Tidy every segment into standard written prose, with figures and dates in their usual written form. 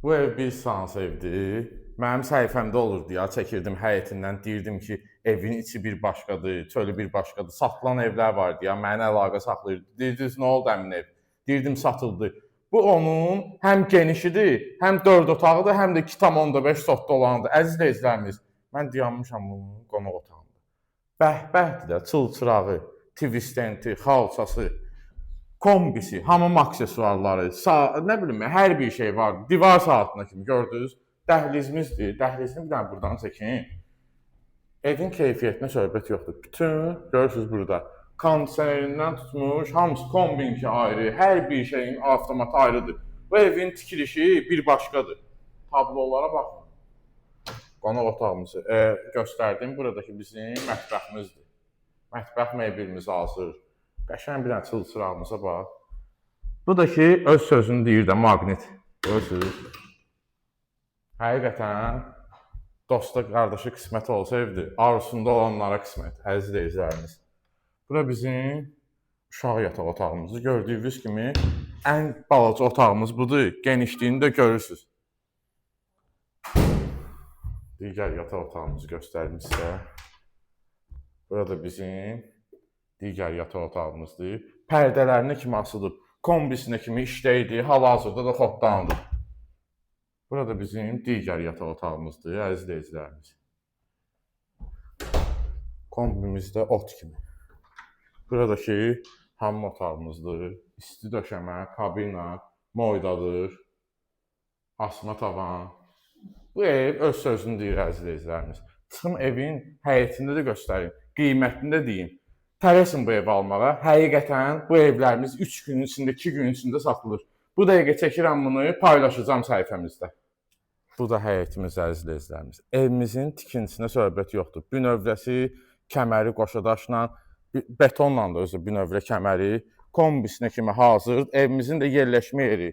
Bu ev bir seans evdir. Mənim səhifəmdə olurdu ya, çəkirdim həyətindən, deyirdim ki, evin içi bir başqadır, çölü bir başqadır. Satılan evlər vardı ya, mənə əlaqə saxlayırdı. Deyirdiniz, nə oldu həmin ev? Deyirdim, satıldı. Bu onun həm genişidir, həm 4 otağıdır, həm də 2,5 sotda olanıdır. Əziz izləyicilərimiz, mən dayanmışam bunun qonaq otağında. Bəhbəhdir də, çılçırağı, tvistenti, xalçası, kombisi, hamam aksesuarları, nə bilim, hər bir şey var. Divar saatına kimi gördünüz. Dəhlizimizdir. Dəhlizini bir dənə buradan çəkin. Evin keyfiyyətinə söhbət yoxdur. Bütün, görürsünüz burada, kondisionerindən tutmuş, hamısı kombinki ayrı, hər bir şeyin avtomatı ayrıdır. Bu evin tikilişi bir başqadır. Tablolara baxın. Qonaq otağımızı göstərdim. Buradakı bizim mətbəximizdir. Mətbəx mebelimiz hazır. Qəşəng bir dənə çılçırağımıza bax. Bu da ki, öz sözünü deyir də, maqnit. Görürsünüz. Həqiqətən, dosta, qardaşı qismət olsa evdir. Arzusunda olanlara qismət. Əziz izləyicilərimiz. Bura bizim uşaq yataq otağımızdır. Gördüyünüz kimi, ən balaca otağımız budur. Genişliyini də görürsünüz. Digər yataq otağımızı göstərim sizə. Burada bizim digər yataq otağımızdır. Pərdələrinə kimi asılıb, kombisinə kimi işləyir, hal-hazırda da xoddandır. Burada bizim digər yataq otağımızdır, əziz izləyicilərimiz. Kombimiz də ot kimi. Buradakı hamam otağımızdır. İsti döşəmə, kabina, moydadır, asma tavan. Bu ev öz sözünü deyir, əziz izləyicilərimiz. Çıxın evin həyətində də göstərin, qiymətini də deyim. Tələsin bu evi almağa. Həqiqətən bu evlərimiz 3 günün içində, 2 günün içində satılır. Bu dəqiqə çəkirəm bunu, paylaşacağım səhifəmizdə. Bu da həyətimiz, əziz izləyicilərimiz. Evimizin tikintisinə söhbət yoxdur. Bünövrəsi, kəməri qoşadaşla, betonla da özü bünövrə kəməri, kombisinə kimi hazır. Evimizin də yerləşmə yeri,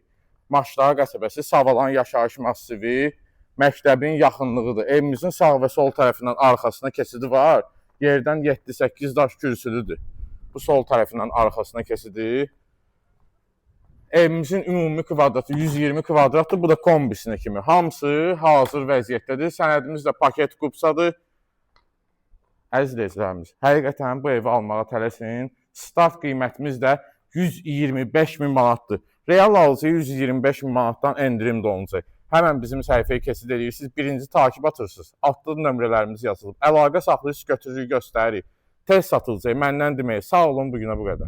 Maçdağı qəsəbəsi, Savalan yaşayış massivi, məktəbin yaxınlığıdır. Evimizin sağ və sol tərəfindən arxasına keçidi var. Yerdən 7-8 daş kürsülüdür. Bu sol tərəfindən arxasına keçidi. Evimizin ümumi kvadratı 120 kvadratdır. Bu da kombisinə kimi. Hamısı hazır vəziyyətdədir. Sənədimiz də paket kupsadır. Əziz izləyicilərimiz, həqiqətən bu evi almağa tələsin. Start qiymətimiz də 125.000 manatdır. Real alıcıya 125.000 manatdan endirim də olacaq. Həmən bizim səhifəyə keçid edirsiniz, birinci takib atırsınız, altda nömrələrimiz yazılıb. Əlaqə saxlayırsınız, götürürük, göstəririk. Tez satılacaq, məndən demək. Sağ olun, bugünə bu qədər.